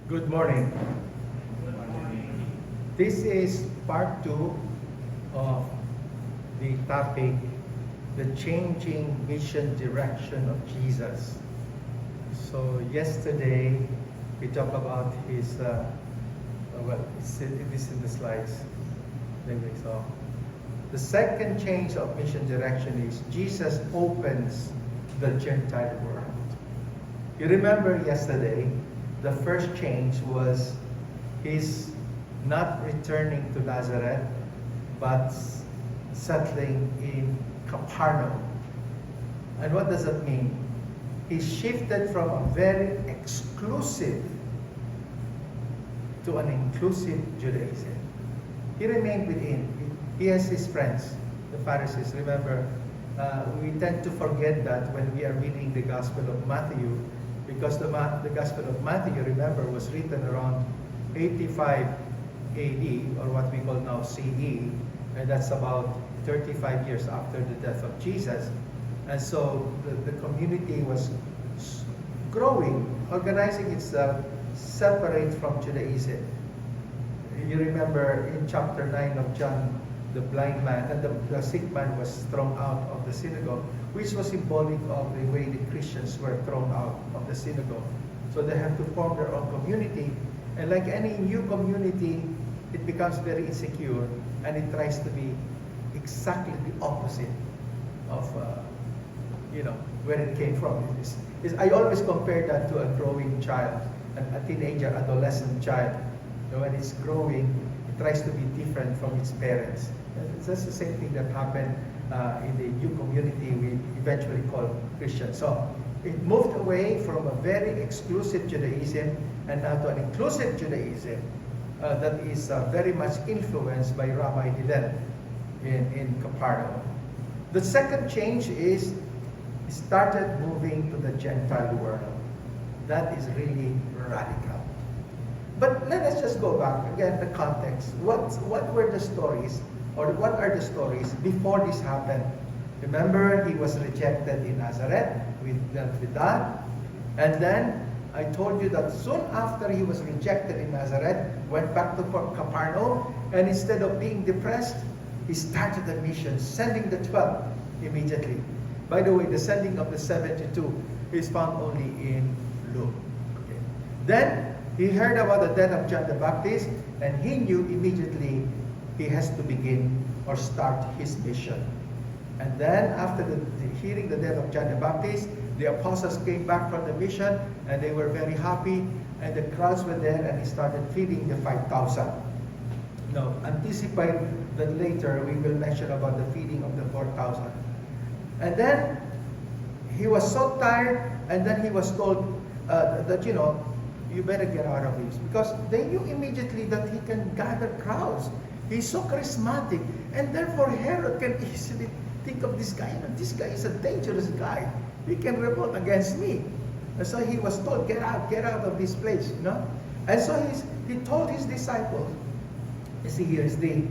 Good morning. This is part two of the topic, the changing mission direction of Jesus. So yesterday we talked about his, it is in the slides. Maybe so. The second change of mission direction is Jesus opens the Gentile world. You remember yesterday, the first change was his not returning to Nazareth, but settling in Capernaum. And what does that mean? He shifted from a very exclusive to an inclusive Judaism. He remained within. He has his friends, the Pharisees. Remember, we tend to forget that when we are reading the Gospel of Matthew, because the Gospel of Matthew, remember, was written around 85 AD, or what we call now CE, and that's about 35 years after the death of Jesus. And so the community was growing, organizing itself separate from Judaism. You remember in chapter 9 of John, the blind man and the sick man was thrown out of the synagogue, which was symbolic of the way the Christians were thrown out of the synagogue. So they have to form their own community. And like any new community, it becomes very insecure and it tries to be exactly the opposite of where it came from. I always compare that to a growing child, a teenager, adolescent child. When it's growing, it tries to be different from its parents. That's the same thing that happened in the new community we eventually call Christian. So it moved away from a very exclusive Judaism and now to an inclusive Judaism that is very much influenced by Rabbi Hillel in Capernaum. The second change is he started moving to the Gentile world. That is really radical. But let us just go back again, the context. What were the stories, or what are the stories before this happened? Remember, he was rejected in Nazareth. We dealt with that. And then I told you that soon after he was rejected in Nazareth, went back to Capernaum, and instead of being depressed, he started the mission, sending the 12 immediately. By the way, the sending of the 72 is found only in Luke. Okay. Then he heard about the death of John the Baptist, and he knew immediately he has to begin or start his mission. And then after hearing the death of John the Baptist, the apostles came back from the mission, and they were very happy, and the crowds were there, and he started feeding the 5,000. Now, anticipate that later we will mention about the feeding of the 4,000. And then he was so tired, and then he was told that, you better get out of this. Because they knew immediately that he can gather crowds. He's so charismatic. And therefore Herod can easily think of this guy. This guy is a dangerous guy. He can revolt against me. And so he was told, get out of this place. And so he told his disciples, you see, here's the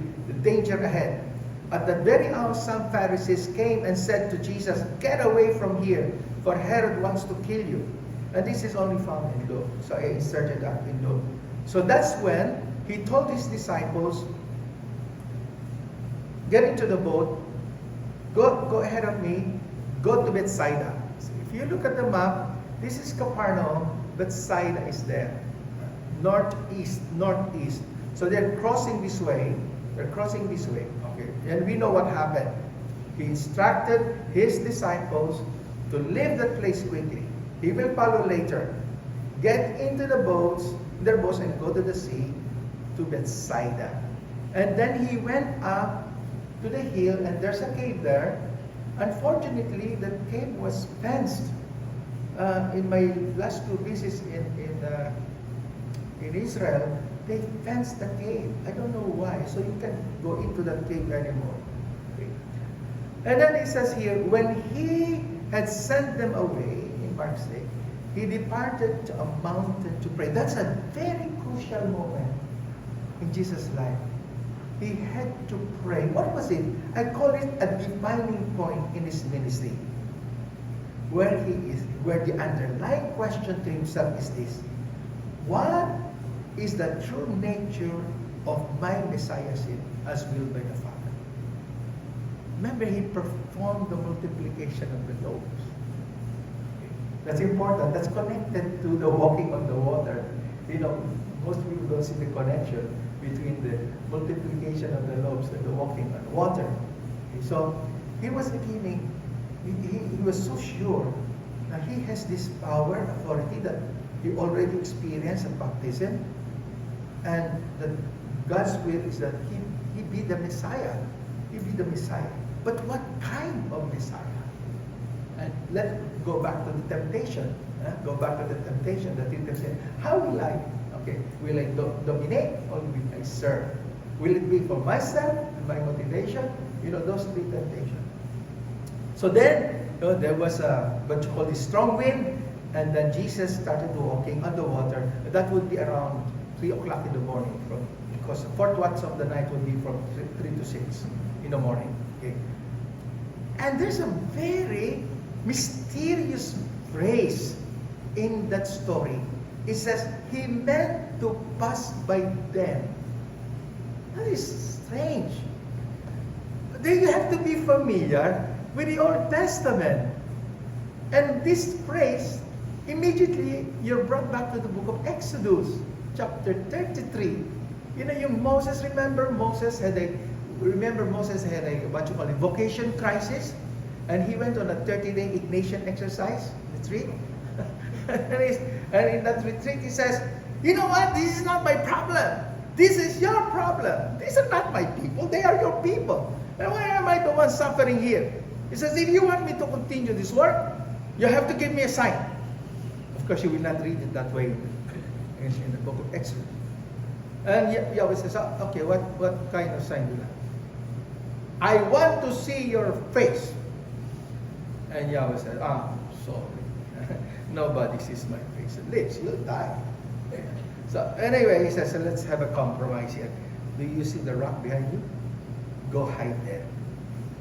danger ahead. At that very hour, some Pharisees came and said to Jesus, get away from here, for Herod wants to kill you. And this is only found in Luke. So I inserted that in Luke. So that's when he told his disciples, get into the boat, go ahead of me, go to Bethsaida. So if you look at the map, this is Capernaum, Bethsaida is there. Northeast. So they're crossing this way. Okay. And we know what happened. He instructed his disciples to leave that place quickly. He will follow later. Get into their boats, and go to the sea, to Bethsaida. And then he went up to the hill, and there's a cave there. Unfortunately, the cave was fenced. In my last 2 visits in Israel, they fenced the cave. I don't know why. So you can't go into that cave anymore. Okay. And then it says here, when he had sent them away, in Mark 6, he departed to a mountain to pray. That's a very crucial moment in Jesus' life. He had to pray. What was it? I call it a defining point in his ministry. Where the underlying question to himself is this: what is the true nature of my messiahship as willed by the Father. Remember, he performed the multiplication of the loaves. That's important. That's connected to the walking on the water. You know, most people don't see the connection between the multiplication of the loaves and the walking on water. Okay, so he was giving, he was so sure that he has this power, authority that he already experienced at baptism, and that God's will is that he be the Messiah. He be the Messiah. But what kind of Messiah? And let's go back to the temptation. Go back to the temptation that he said, how will I? Okay, will I dominate or will I serve? Will it be for myself, my motivation? You know, those three temptations. So then, there was what you call the strong wind, and then Jesus started walking on the water. That would be around 3 o'clock in the morning, because the fourth watch of the night would be from 3 to 6 in the morning. Okay, and there's a very mysterious phrase in that story. It says, he meant to pass by them. That is strange. Then you have to be familiar with the Old Testament. And this phrase, immediately you're brought back to the book of Exodus, chapter 33. You know, yung Moses, remember Moses had a what you call a vocation crisis, and he went on a 30-day Ignatian exercise retreat. and in that retreat he says, you know what, this is not my problem. This is your problem. These are not my people, they are your people. And why am I the one suffering here? He says, if you want me to continue this work, you have to give me a sign. Of course, you will not read it that way in the book of Exodus. And Yahweh says, okay, what kind of sign do you have? I want to see your face. And Yahweh said, sorry. Nobody sees my face and lives. You'll die. So anyway, he says, so let's have a compromise here. Do you see the rock behind you? Go hide there.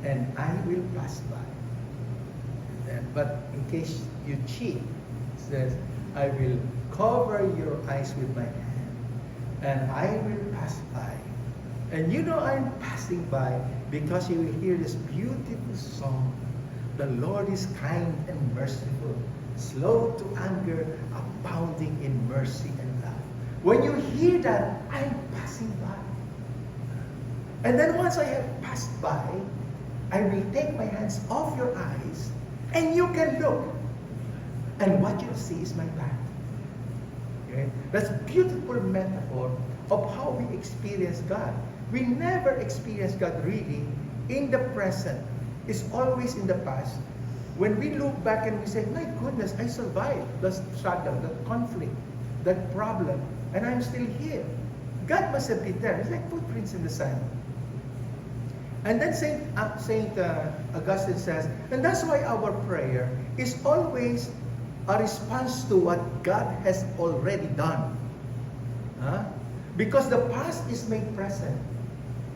And I will pass by. But in case you cheat, it says, I will cover your eyes with my hand. And I will pass by. And you know I'm passing by because you will hear this beautiful song. The Lord is kind and merciful, slow to anger, abounding in mercy and love. When you hear that, I'm passing by. And then once I have passed by, I will take my hands off your eyes, and you can look. And what you'll see is my back. Okay? That's a beautiful metaphor of how we experience God. We never experience God really in the present. It's always in the past. When we look back and we say, my goodness, I survived the struggle, the conflict, that problem, and I'm still here. God must have been there. It's like footprints in the sand. And then Saint Augustine says, and that's why our prayer is always a response to what God has already done. Because the past is made present.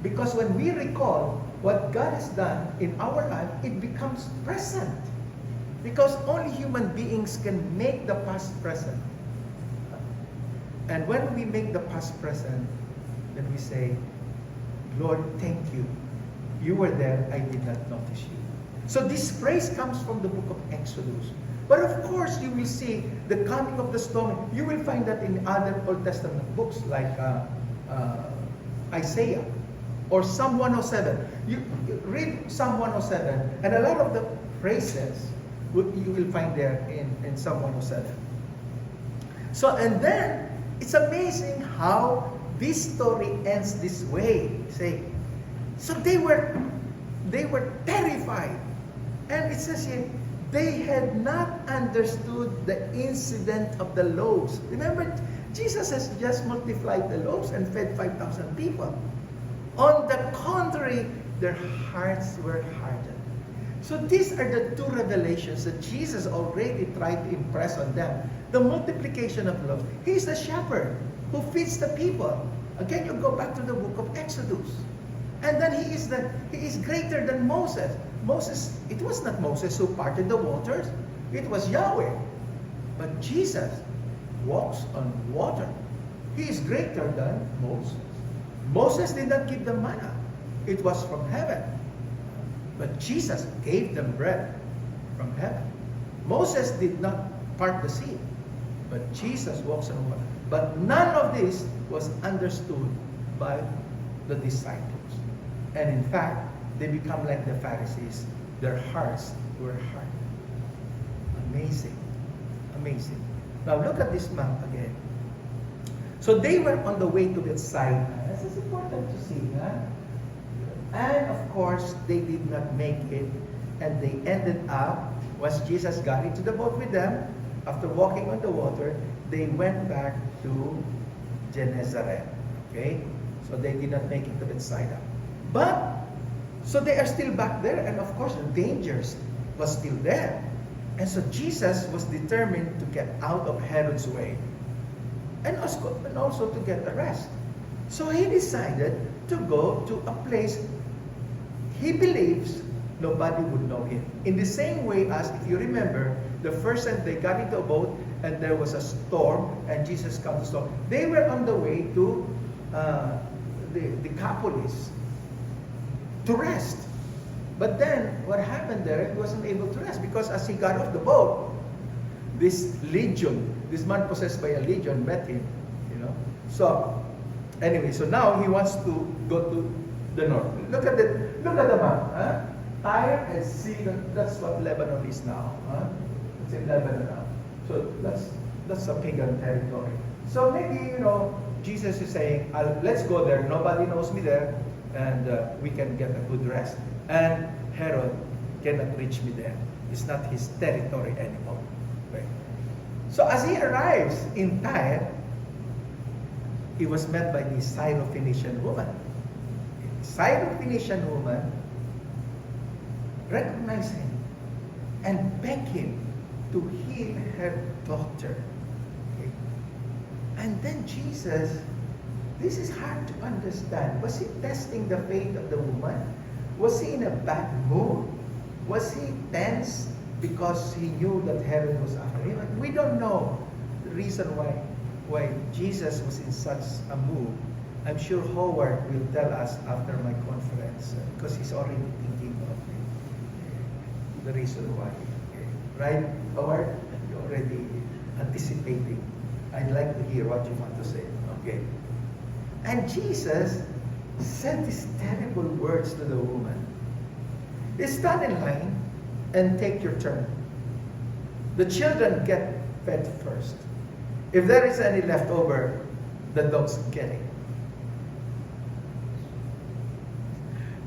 Because when we recall what God has done in our life, it becomes present. Because only human beings can make the past present. And when we make the past present, then we say, Lord, thank you. You were there, I did not notice you. So this phrase comes from the book of Exodus. But of course, you will see the coming of the storm. You will find that in other Old Testament books like Isaiah or Psalm 107. You read Psalm 107, and a lot of the phrases you will find there in Psalm 107. So, and then, it's amazing how this story ends this way. Say, so they were terrified. And it says here, they had not understood the incident of the loaves. Remember, Jesus has just multiplied the loaves and fed 5,000 people. On the contrary, their hearts were hardened. So these are the two revelations that Jesus already tried to impress on them. The multiplication of loaves. He's the shepherd who feeds the people. Again, you go back to the book of Exodus. And then he is greater than Moses. Moses, it was not Moses who parted the waters. It was Yahweh. But Jesus walks on water. He is greater than Moses. Moses did not give them manna. It was from heaven. But Jesus gave them bread from heaven. Moses did not part the sea, but Jesus walks on water. But none of this was understood by the disciples. And in fact, they become like the Pharisees. Their hearts were hardened. Amazing. Amazing. Now look at this map again. So they were on the way to Bethsaida. This is important to see. Huh? And of course, they did not make it. And they ended up, once Jesus got into the boat with them, after walking on the water, they went back to Gennesaret. Okay? So they did not make it to Bethsaida. But, so they are still back there, and of course, the dangers was still there. And so Jesus was determined to get out of Herod's way. And also to get a rest. So he decided to go to a place he believes nobody would know him. In the same way as, if you remember, the first time they got into a boat and there was a storm and Jesus calmed the storm, they were on the way to the Decapolis to rest. But then, what happened there, he wasn't able to rest because as he got off the boat, this legion, this man possessed by a legion met him, you know. So, anyway, so now he wants to go to the north. Look at the map. Huh? Tyre and Sidon, that's what Lebanon is now. Huh? It's in Lebanon now. So that's a pagan territory. So maybe, you know, Jesus is saying, let's go there. Nobody knows me there, and we can get a good rest. And Herod cannot reach me there. It's not his territory anymore. Right? So as he arrives in Tyre, he was met by the Syrophoenician woman. The Syrophoenician woman recognized him and begged him to heal her daughter. Okay? And then Jesus, this is hard to understand. Was he testing the faith of the woman? Was he in a bad mood? Was he tense because he knew that Herod was after him? We don't know the reason why Jesus was in such a mood. I'm sure Howard will tell us after my conference because he's already thinking of the reason why. Okay. Right, Howard? You're already anticipating. I'd like to hear what you want to say. Okay. And Jesus said these terrible words to the woman. Stand in line and take your turn. The children get fed first. If there is any left over, the dogs get it.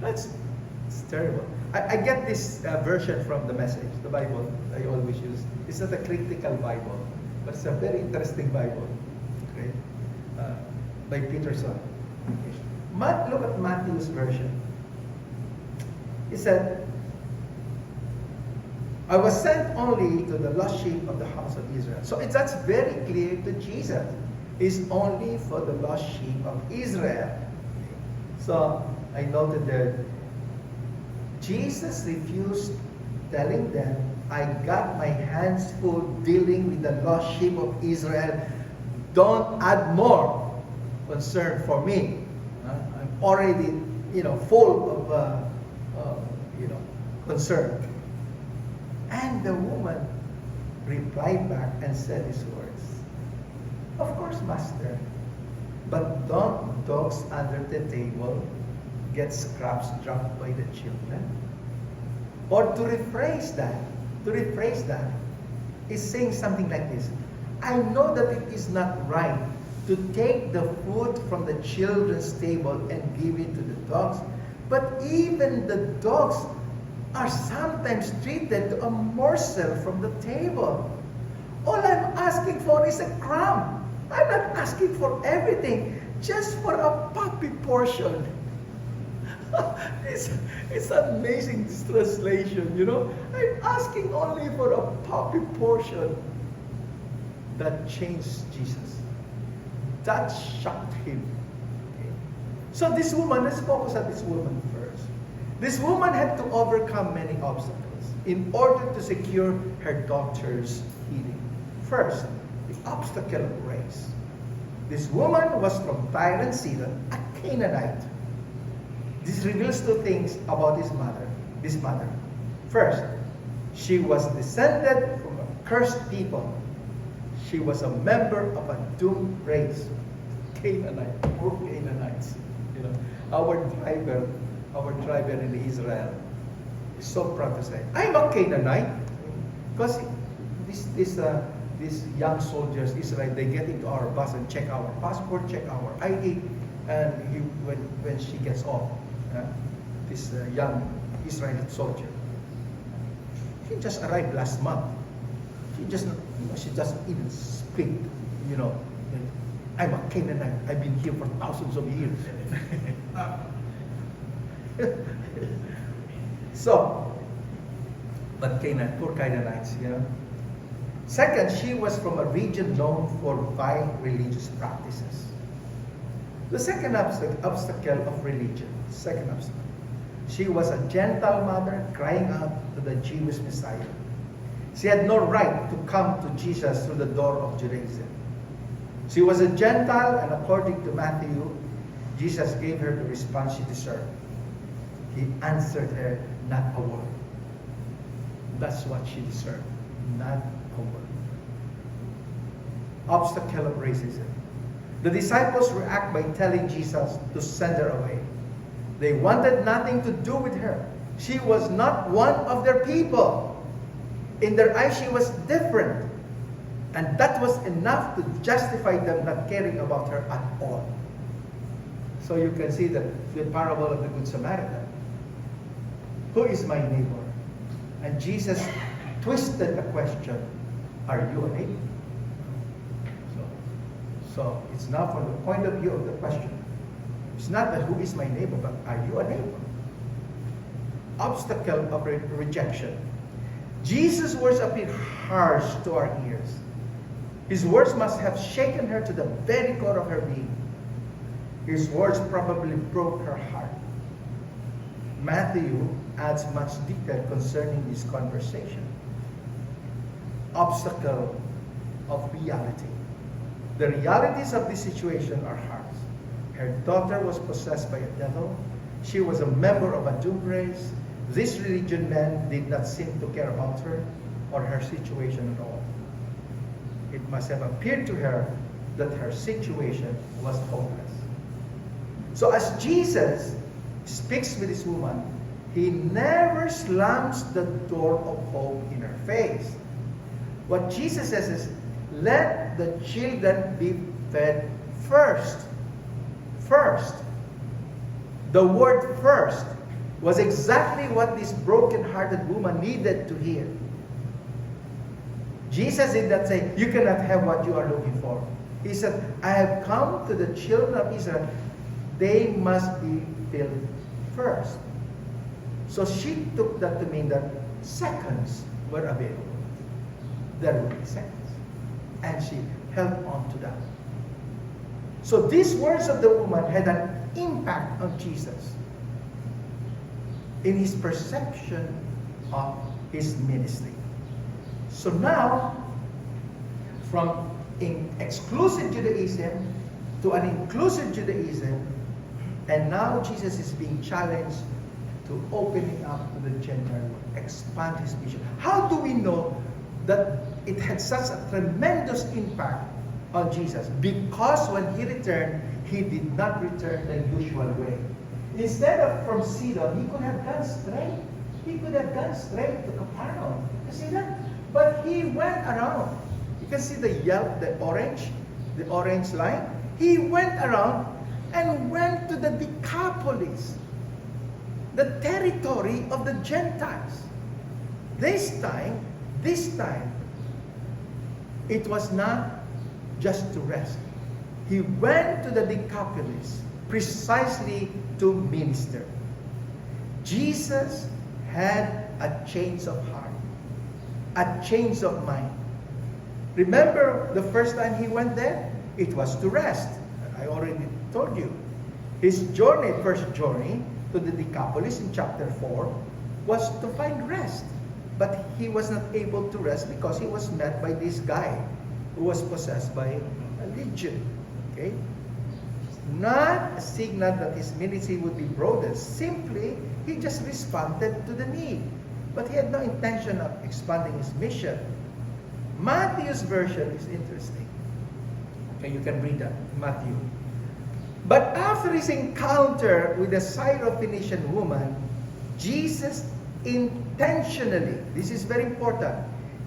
It's terrible. I get this version from the Message, the Bible I always use. It's not a critical Bible, but it's a very interesting Bible. Okay? By Peterson. Look at Matthew's version. He said, I was sent only to the lost sheep of the house of Israel. So that's very clear to Jesus. It's only for the lost sheep of Israel. So I noted that Jesus refused telling them, I got my hands full dealing with the lost sheep of Israel. Don't add more concern for me. I'm already, full of, concern. And the woman replied back and said these words, of course, Master, but don't dogs under the table get scraps dropped by the children? Or to rephrase that is saying something like this. I know that it is not right to take the food from the children's table and give it to the dogs, but even the dogs are sometimes treated to a morsel from the table. All I'm asking for is a crumb. I'm not asking for everything, just for a puppy portion. It's amazing, this translation, I'm asking only for a puppy portion. That changed Jesus. That shocked him. Okay. So this woman, let's focus on this woman first. This woman had to overcome many obstacles in order to secure her daughter's healing. First, the obstacle race. This woman was from Tyre and Sidon, a Canaanite. This reveals two things about this mother. First, she was descended from a cursed people. She was a member of a doomed race. Canaanite, poor Canaanites. You know, our driver in Israel is so proud to say, "I'm a Canaanite," because these young soldiers, Israel, they get into our bus and check our passport, check our ID, and when she gets off, this young Israeli soldier, she just arrived last month. She just even speak, I'm a Canaanite. I've been here for thousands of years. But poor Canaanites, Second, she was from a region known for vile religious practices. The second obstacle of religion, she was a Gentile mother crying out to the Jewish Messiah. She had no right to come to Jesus through the door of Judaism. She was a Gentile, and according to Matthew, Jesus gave her the response she deserved. He answered her, not a word. That's what she deserved, not a word. Obstacle of racism. The disciples react by telling Jesus to send her away. They wanted nothing to do with her. She was not one of their people. In their eyes, she was different. And that was enough to justify them not caring about her at all. So you can see the parable of the Good Samaritan. Who is my neighbor? And Jesus twisted the question, are you a neighbor? So it's not from the point of view of the question. It's not that who is my neighbor, but are you a neighbor? Obstacle of rejection. Jesus' words appear harsh to our ears. His words must have shaken her to the very core of her being. His words probably broke her heart. Matthew adds much detail concerning this conversation. Obstacle of reality. The realities of this situation are harsh. Her daughter was possessed by a devil. She was a member of a doomed race. This religion man did not seem to care about her or her situation at all. It must have appeared to her that her situation was hopeless. So as Jesus speaks with this woman, he never slams the door of hope in her face. What Jesus says is, let the children be fed first. First. The word first was exactly what this broken-hearted woman needed to hear. Jesus did not say, you cannot have what you are looking for. He said, I have come to the children of Israel. They must be filled first. So she took that to mean that seconds were available. There would be seconds. And she held on to that. So these words of the woman had an impact on Jesus in his perception of his ministry. So now, from exclusive Judaism to an inclusive Judaism, and now Jesus is being challenged to opening up to the Gentile world, expand his mission. How do we know that it had such a tremendous impact on Jesus? Because when he returned, he did not return the usual way. Instead of from Sidon, he could have gone straight. He could have gone straight to Capernaum. You see that? But he went around. You can see the orange line. He went around and went to the Decapolis, the territory of the Gentiles. This time, it was not just to rest. He went to the Decapolis precisely to minister. Jesus had a change of heart, a change of mind. Remember the first time he went there? It was to rest. I already told you. His first journey to the Decapolis in chapter 4 was to find rest. But he was not able to rest because he was met by this guy who was possessed by a legion. Okay? Not a signal that his ministry would be broadened. Simply, he just responded to the need. But he had no intention of expanding his mission. Matthew's version is interesting. Okay, you can read that, Matthew. But after his encounter with the Syrophoenician woman, Jesus intentionally, this is very important,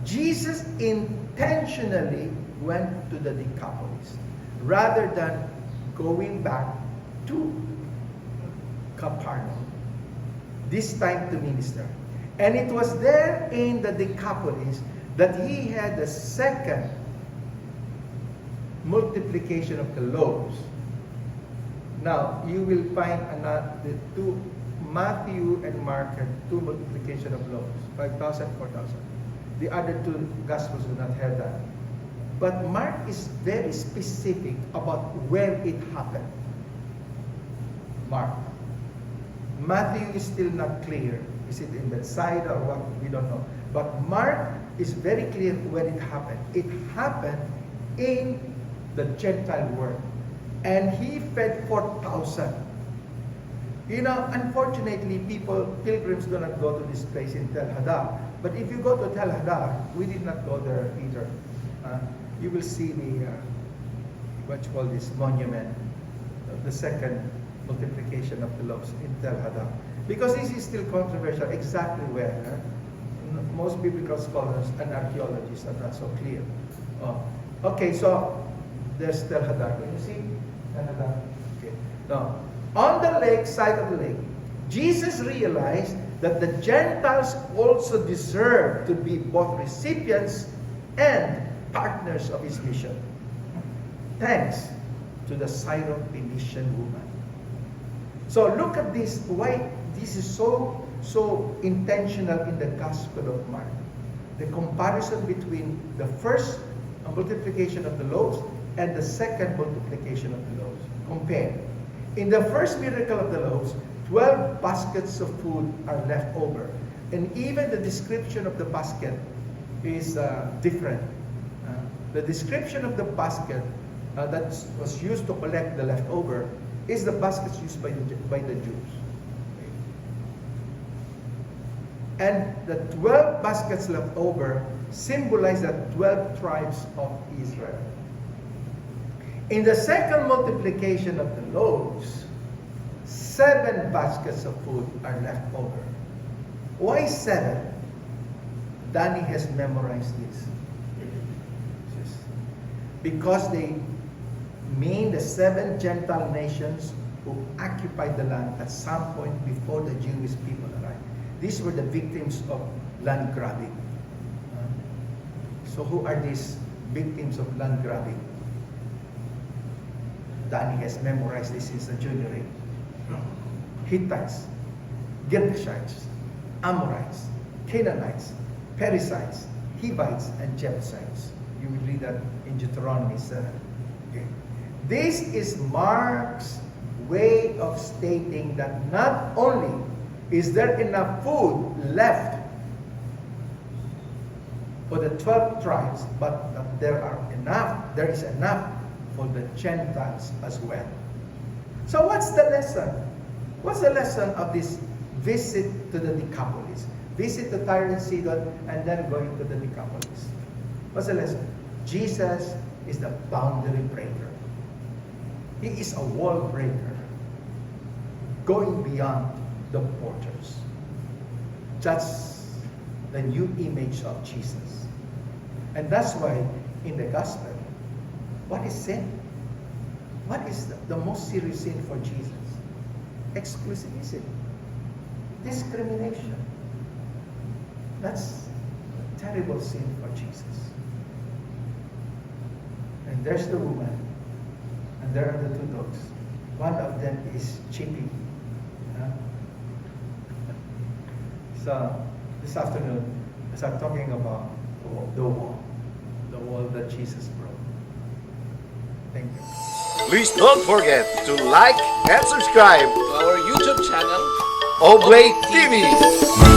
Jesus intentionally went to the Decapolis rather than going back to Capernaum, this time to minister. And it was there in the Decapolis that he had the second multiplication of the loaves. Now, you will find the two, Matthew and Mark had two multiplication of loaves, 5,000, 4,000. The other two Gospels do not have that. But Mark is very specific about where it happened. Mark. Matthew is still not clear. Is it in Bethsaida or what? We don't know. But Mark is very clear when it happened. It happened in the Gentile world. And he fed 4,000. You know, unfortunately, pilgrims do not go to this place in Tel Hadar. But if you go to Tel Hadar, we did not go there either. You will see the, what you call this, monument, the second multiplication of the loaves in Tel Hadar. Because this is still controversial, exactly where. Most biblical scholars and archaeologists are not so clear. Okay, so there's Tel Hadar. Can you see Tel Hadar? Okay. Now, on the lake, side of the lake, Jesus realized that the Gentiles also deserve to be both recipients and partners of his mission. Thanks to the Syrophoenician woman. So look at this, why this is so intentional in the Gospel of Mark. The comparison between the first multiplication of the loaves and the second multiplication of the loaves. Compare. In the first miracle of the loaves, 12 baskets of food are left over. And even the description of the basket is different. The description of the basket that was used to collect the leftover is the baskets used by the Jews. And the 12 baskets left over symbolize the 12 tribes of Israel. In the second multiplication of the loaves, 7 baskets of food are left over. Why 7? Danny has memorized this. Because they mean the 7 Gentile nations who occupied the land at some point before the Jewish people arrived. These were the victims of land grabbing. So who are these victims of land grabbing? Danny has memorized this since a junior age. Hittites, Girgashites, Amorites, Canaanites, Perizzites, Hivites, and Jebusites. You will read that in Deuteronomy 7. Okay. This is Mark's way of stating that not only is there enough food left for the 12 tribes, but that there is enough for the Gentiles as well. So what's the lesson? What's the lesson of this visit to the Decapolis? Visit to Tyre and Sidon and then going to the Decapolis. What's the lesson? Jesus is the boundary breaker. He is a wall breaker, going beyond the borders. That's the new image of Jesus. And that's why in the gospel, what is sin? What is the most serious sin for Jesus? Exclusivity. Discrimination. That's a terrible sin for Jesus. And there's the woman, and there are the 2 dogs. One of them is cheating. So this afternoon, as I'm talking about the wall that Jesus broke. Thank you. Please don't forget to like and subscribe to our YouTube channel, Oblate TV.